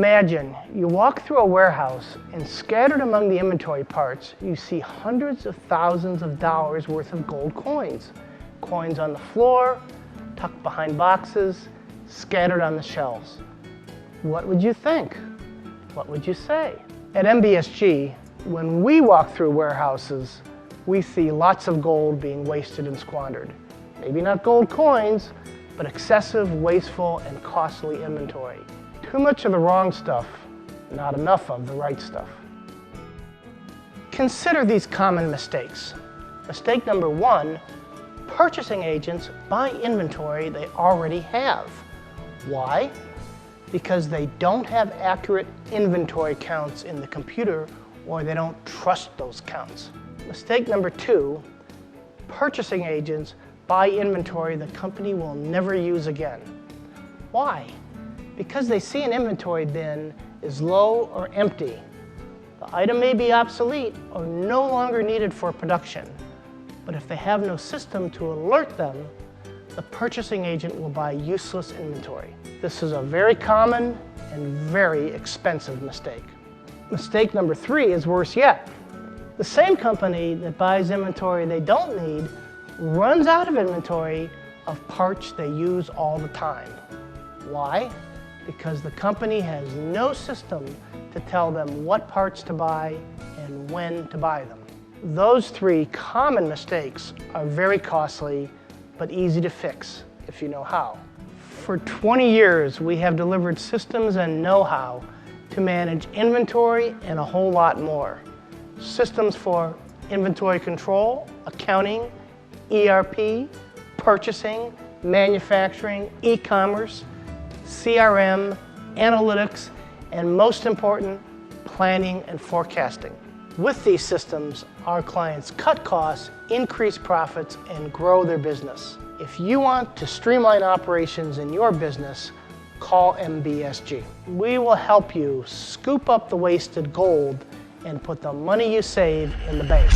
Imagine you walk through a warehouse and scattered among the inventory parts, you see hundreds of thousands of dollars worth of gold coins. Coins on the floor, tucked behind boxes, scattered on the shelves. What would you think? What would you say? At MBSG, when we walk through warehouses, we see lots of gold being wasted and squandered. Maybe not gold coins, but excessive, wasteful, and costly inventory. Too much of the wrong stuff, not enough of the right stuff. Consider these common mistakes. Mistake number 1, purchasing agents buy inventory they already have. Why? Because they don't have accurate inventory counts in the computer, or they don't trust those counts. Mistake number 2, purchasing agents buy inventory the company will never use again. Why? Because they see an inventory bin is low or empty. The item may be obsolete or no longer needed for production, but if they have no system to alert them, the purchasing agent will buy useless inventory. This is a very common and very expensive mistake. Mistake number 3 is worse yet. The same company that buys inventory they don't need runs out of inventory of parts they use all the time. Why? Because the company has no system to tell them what parts to buy and when to buy them. Those 3 common mistakes are very costly, but easy to fix if you know how. For 20 years, we have delivered systems and know-how to manage inventory and a whole lot more. Systems for inventory control, accounting, ERP, purchasing, manufacturing, e-commerce, CRM, analytics, and most important, planning and forecasting. With these systems, our clients cut costs, increase profits, and grow their business. If you want to streamline operations in your business, call MBSG. We will help you scoop up the wasted gold and put the money you save in the bank.